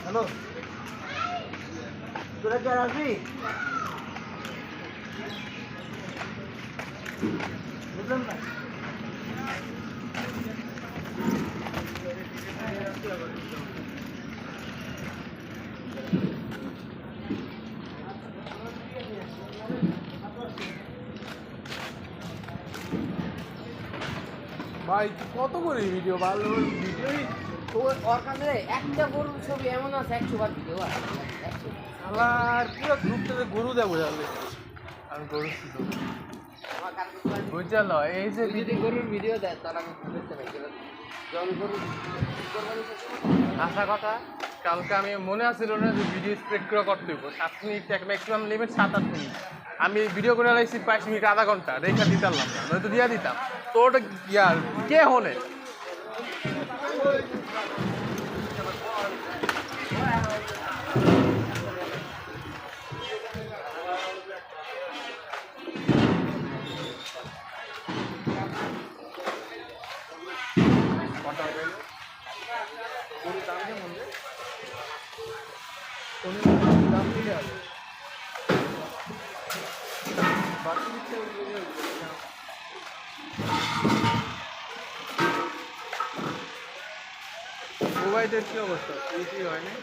Hello, তোরা কে আসবি? বুঝলাম না। ভাই কত করে ভিডিও ভালো ভিডিওই ওর কাছে একটা গরুর ছবি এমন আছে 100 বার ভিডিও আছে। আমার পুরো গ্রুপটাতে গরু দেবো জানলে আমি গরু বুঝল এই যে যদি গরুর ভিডিও দেয় তাহলে আমি বুঝতে পারি যখন গরু আশা কথা কালকে আমি মনে আছিল না যে ভিডিও স্প্রেড করে করতে হইব 7 মিনিট ম্যাক্সিমাম লিমিট 7-8 মিনিট আমি ভিডিও করে লাইছি 5 মিনিট আধা ঘন্টা রেখা দিতাম না নয়তো দিয়া দিতাম তো ওটা ইয়ার কে হলে দাম দিলে হবে মোবাইলের কি অবস্থা কিছুই হয়নি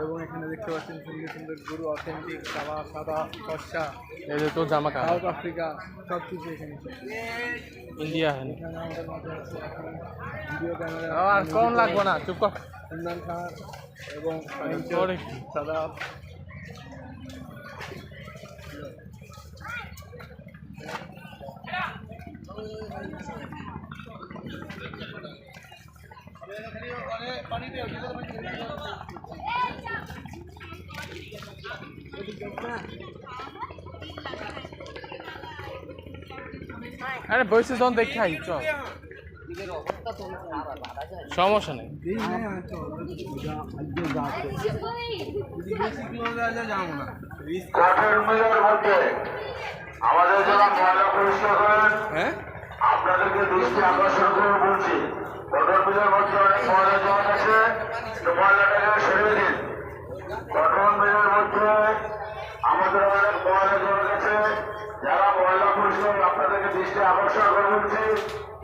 এবং এখানে দেখতে পাচ্ছেন সুন্দর সুন্দর গরু অথেন্টিক সাদা সাদা ফর্সা এই যে তো জামা কাপড় সাউথ আফ্রিকা সব কিছু এখানে ইন্ডিয়া এখানে আমাদের মাঝে আছে ভিডিও ক্যামেরা আর কোন লাগবে না চুপ কর ইমরান খান এবং সাদা আরে বসে যখন দেখে আই চল সমস্যা নেই আমাদের যারা ময়লা পরিষ্কার করেন আপনাদেরকে দৃষ্টি আকর্ষণ করে বলছি কটন মিলের মধ্যে অনেক ময়লা জমা আছে ময়লাটাকে সরিয়ে দিন কটন মিলের মধ্যে আমাদের অনেক ময়লা জমা গেছে যারা ময়লা পরিষ্কার আপনাদেরকে দৃষ্টি আকর্ষণ করে বলছি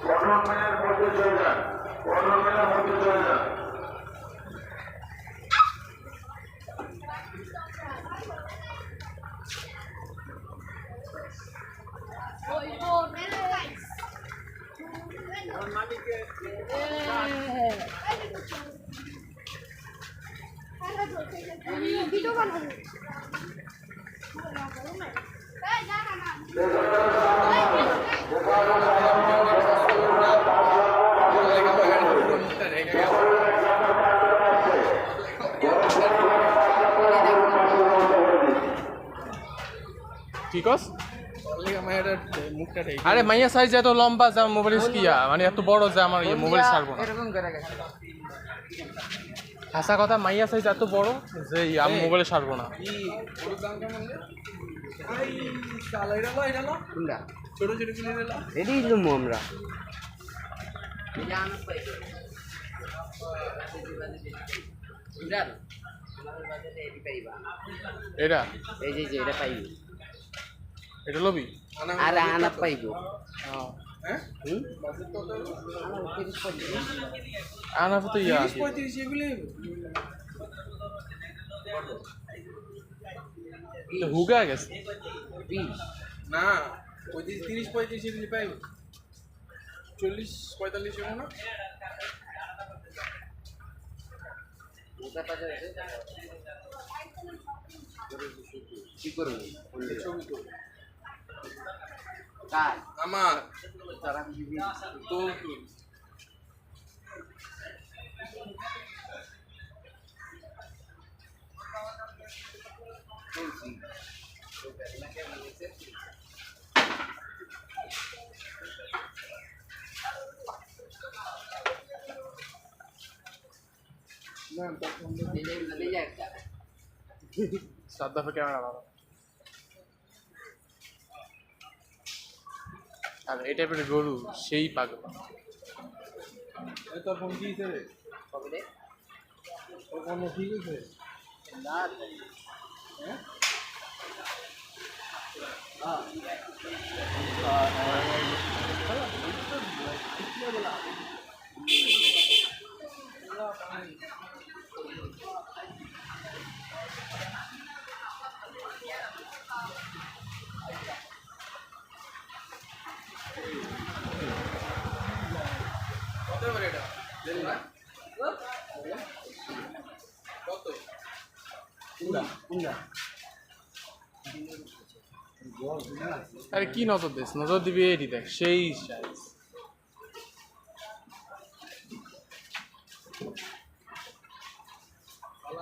কটন মিলের মধ্যে চলে যান কটন মিলের মধ্যে চলে যান ঠিক আছে আরে মাইয়া সাইজ এত লম্বা যে আমার মোবাইল কিয়া মানে এত বড় যে আমার মোবাইল ছাড়বো না হাসা কথা মাইয়া সাইজ এত বড় যে আমি মোবাইলে ছাড়বো না ছোট ছোট কিনে নিলাম রেডি লুমু আমরা এটা এই যে এটা পাইবি এটা লবি আর আনা পাইবো হ্যাঁ হুম আনা 30-35 আনাফ তো ইয়া 35 এগুলি তো হুগা গেছে 20 না 30-35 এগুলি পাইব 40-45 এগুলো না ওটা পাওয়া যাবে কি করবে ছবি তো কার আমার তারা দিবি তো বলছি না তখন ले जाएगा সাদা ফে ক্যামেরা ভালো আর এই টাইপের গরু সেই পাগল তোর ফোন কি হয়েছে রে কবে তোর ফোন ঠিক হয়েছে না হ্যাঁ কত করে এটা জানি না কত আরে কি নজর দিস নজর দিবি এটি দেখ সেই সাইজ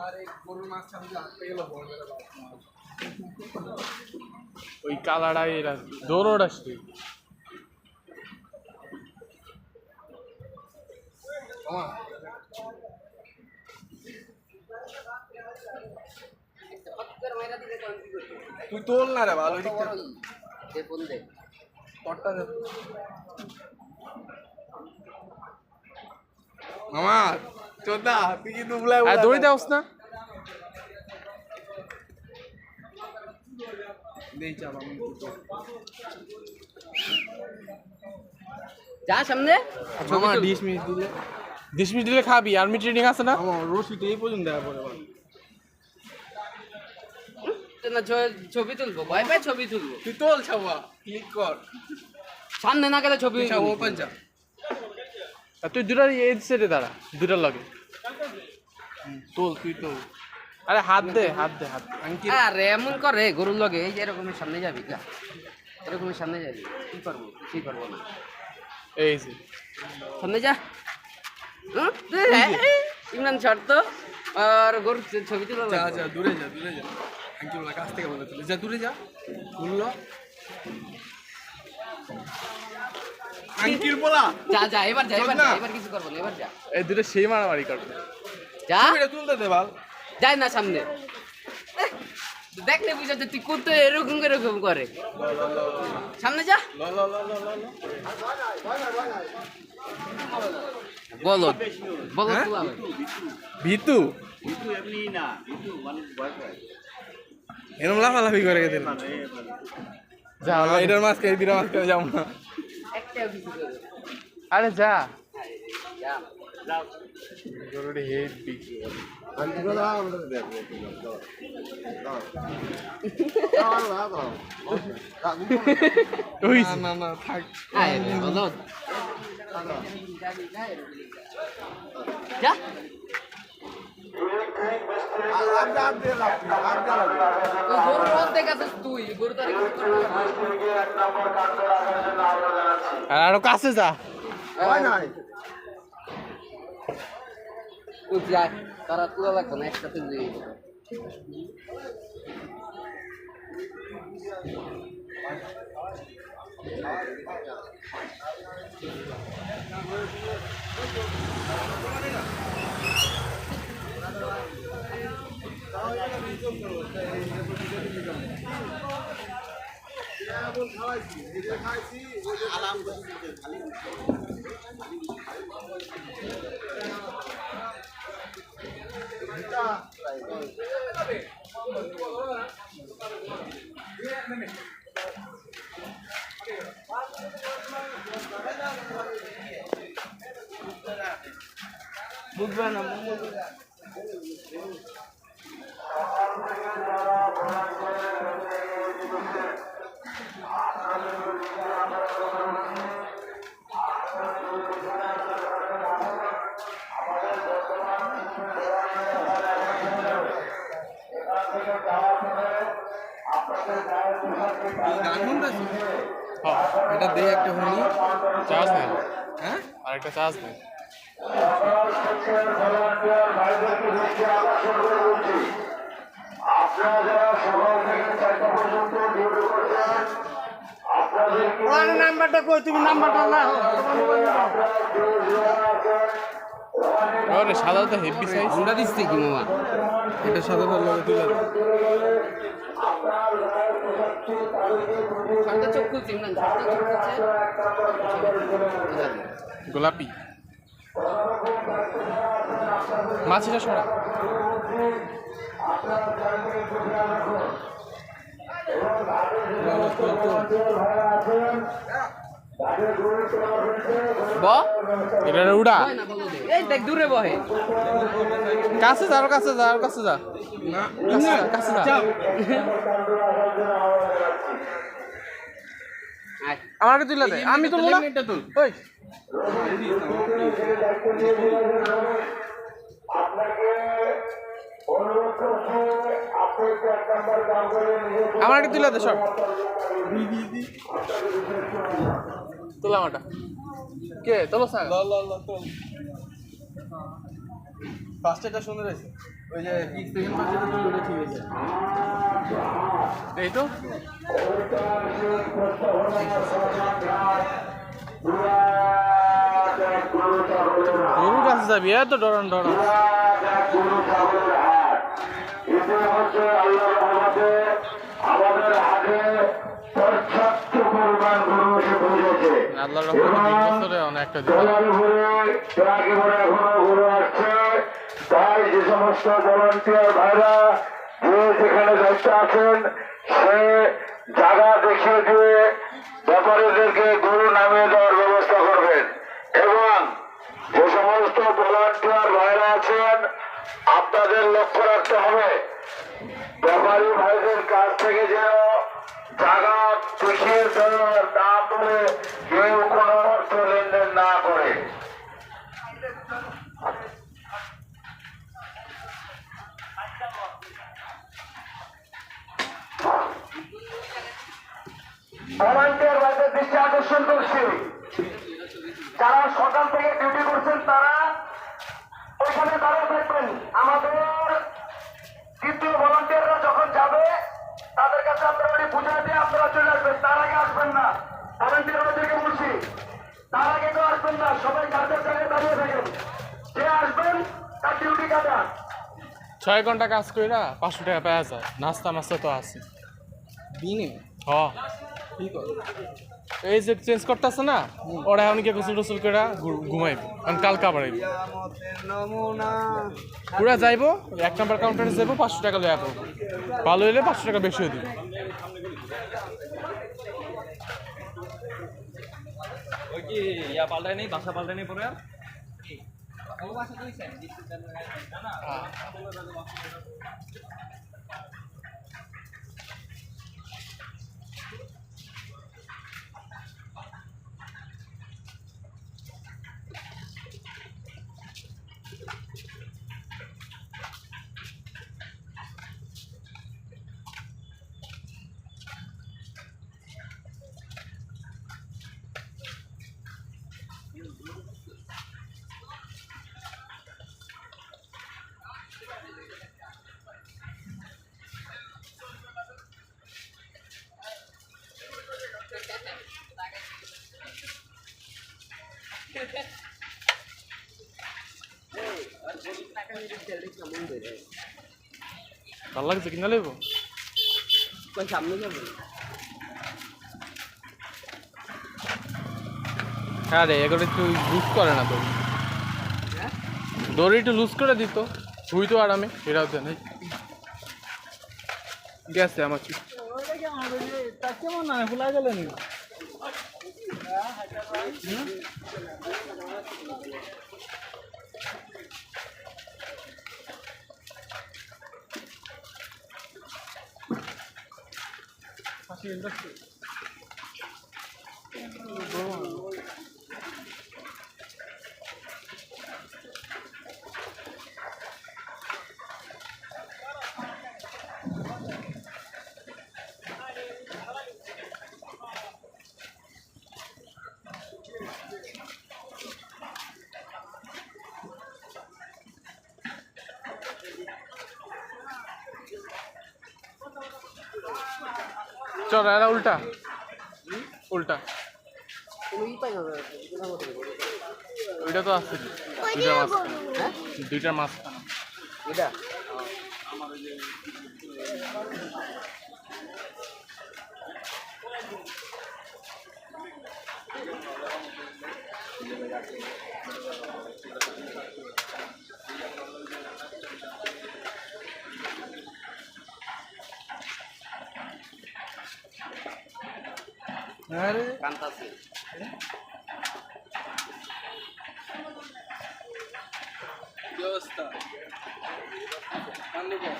আর এক গরুর মাছ সামনে আটকে গেল বড় বড় ওই কালারটাই এরা দৌড়োটা সেই মামা पत्थर मेरा दिले कौन सी करती তুই তোল না রে ভালো দিকটা दे फोन दे পটটা দে মামা চোদা তুই কি দুবলাই আর দৌড়ি দাওস না দেই চা মামা जा सामने মামা 20 মিনিট দিলে 10 মিনিট দিলে খাবি আর্মি ট্রেনিং আছে না মামা রশিদ এই পর্যন্ত দেওয়া পড়ে ভাই না ছবি তুলবো ভাই ভাই ছবি তুলবো তুই তোল ছাওয়া ক্লিক কর সামনে না গেলে ছবি ছাওয়া ওপেন যা আর তুই দুটার এই সেটে দাঁড়া দুটার লগে তোল তুই তোল আরে হাত দে হাত দে হাত দে। আঙ্কি আরে এমন করে গরুর লগে এই যে এরকমের সামনে যাবি কা এরকমের সামনে যাবি কি করবো কিছুই করবো না এই যে সামনে যা ইমরান শর্ত আর গরুর ছবি তুলো যা যা দূরে যা আঙ্কি বলা কাছ থেকে বলে তুলে যা দূরে যা বললো আঙ্কির বলা যা যা এবার যা এবার চল না। যা, এবার কিছু করবো না এবার যা এই দুটো সেই মারামারি করবে যা এটা তুলতে দে বাল যাই না সামনে দেখলে বুঝাতে তুই কত এরকম করে সামনে যা ল ল ল ল ল বলো বলো হ্যাঁ? তুই আবার। ভিতু এরম লাফালাফি করে গেছিল যা এটার মাঝখানে দিনের মাঝখানে যাবো না একটাও কিছু করে আরে যা যা গরুটি হেড বিগ ওই না না না থাক আয় রে বলো যা ওই গরুর অর্ধেক আছিস তুই গরু তো আর কিছু করতে পারবি না। এক নম্বর কাণ্ড রাখার জন্য আহ্বান জানাচ্ছি আর আরো কাছে যা ও যায় তারা তুলা লাগবে না একসাথে দিয়ে দিবো। বুঝবে না এটা দে একটা হলি চার্জ নেই, হ্যাঁ আর একটা চার্জ নেই। নাম্বারটা কই তুমি নাম্বারটা না ওরে সাদা তো হেভি সাইজ। হুন্ডা দিচ্ছে কি মামা এটা সাদা লগে তুলে ঠান্ডা চোখ খুলছি না ঠান্ডা চোখ খুলছে গোলাপি মাছিটা সরা। এটা উড়া এই দেখ দূরে বহে কাছে যা, আরো কাছে যা, আরো কাছে যা, কাছে যা। আমাকে তুলে দে, আমি তো মোড়া ওই আমাকে তুলে দে সব। তোলাম ওটা কে তোলো স্যার। ফার্স্ট এটা সুন্দর আছে ওই যে সেকেন্ড ফার্স্ট এটা তুলে ঠিক আছে এই তো গরু কাছে যাবি এত ডরান ডরান। আমাদের হাতে পর্যাপ্ত পরিমাণ গরু এসে পৌঁছেছে। আল্লাহর রহমতে 2 বছরে অনেকটা দিন। ট্রাকে করে এখনো গরু আসছে। তাই যে সমস্ত ভলান্টিয়ার ভাইরা যে যেখানে দায়িত্ব আছেন সে জায়গা দেখিয়ে দিয়ে ব্যাপারীদেরকে গরু নামিয়ে দেওয়ার ব্যবস্থা করবেন এবং যে সমস্ত ভলান্টিয়ার ভাইরা আছেন আপনাদের লক্ষ্য রাখতে হবে ব্যাপারী ভাইদের কাছ থেকে যেন জায়গা দেখিয়ে দেওয়ার না বলে কেউ কোনো অর্থ লেনদেন না করে। ভলান্টিয়ার ভাইদের দৃষ্টি আকর্ষণ করছি যারা সকাল থেকে ডিউটি করছেন তারা ওইখানে দাঁড়িয়ে থাকবেন। আমাদের দ্বিতীয় ভলান্টিয়াররা যখন যাবে তাদের কাছে আপনারা বুঝাই দিয়ে আপনারা চলে আসবেন, তার আগে আসবেন না। ভলান্টিয়ারদেরকে বলছি তার আগে তো আসবেন না, সবাই কাজের জায়গায় দাঁড়িয়ে থাকেন। যে আসবেন তার ডিউটি কাটা। 6 ঘন্টা কাজ কইরা 500 টাকা পাওয়া যায়, নাস্তা মাস্তা তো আছে দিনে হ। ঠিক আছে এই যে চেঞ্জ করতেছে না ওরা অনেকে গোসল টোসল করে ঘুমাইবো, কারণ কালকে আবার আইব পুরা যাইবো 1 নাম্বার কাউন্টারে যাইবো 500 টাকা লয়া পড়বো, ভালো হইলে 500 টাকা বেশি হয়ে দিব। ওই কি ইয়া পাল্টায় নেই বাসা পাল্টায় নেই পরে আর ভালো লাগছে কিনা লেবো সামনে যাবো। হ্যাঁ রে এগুলো একটু লুজ করে না তো, দড়ি একটু লুজ করে দিত হুই তো আরামে এরাও দেয় নাই গেছে আমার চুপ। কেমন না ভুলা গেলেন চল এরা উল্টা উল্টা কোনো ই পাই না ওইটা তো আছে দুইটার মাঝখানে হ্যাঁ দুইটার মাঝখানে এটা আরে কান্তাছে কি অবস্থা কান্দে কে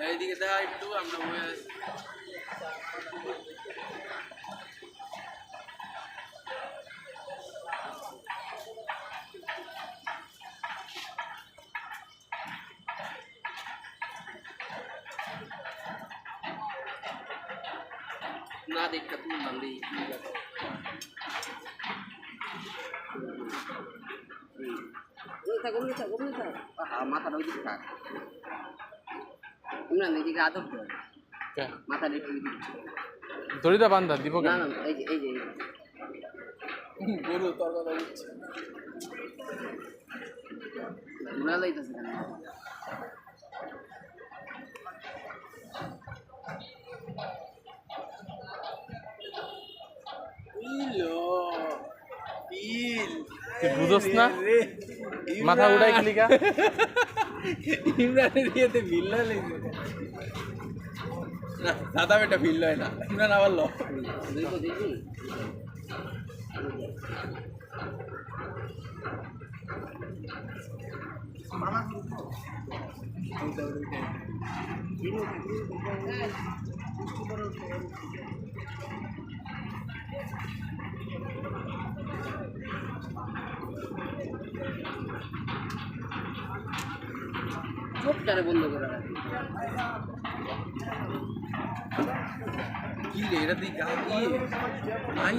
এইদিকে দেখা একটু আমরা বয়ে আছি না দেখা তুমি বান্ধি মাথাটা ওই দিকে থাক ইমরান এদিকে আদর দেয় মাথাটা একটু দিচ্ছে দড়িটা বান্ধা দিব না কেন না এই যে গরু তোর কথা বুঝছে ঘুরা যাইতেছে কেন তুই বুঝোস না মাথা উড়াই ক্লিকা ইমরানের ইয়েতে ভিল্লা লেগে না দাদা বেটা ভিল্ল হয় না ইমরান আবার ল দেখবো দেখবি চোখটারে বন্ধ করে রাখি কি রে এটা তুই গা দিয়ে নাই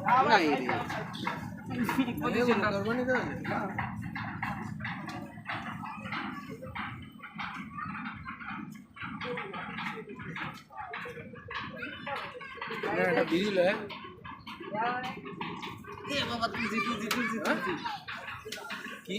আর নাই রে করবানি তো এটা বিড়ি লয় এ বাবা তুই কি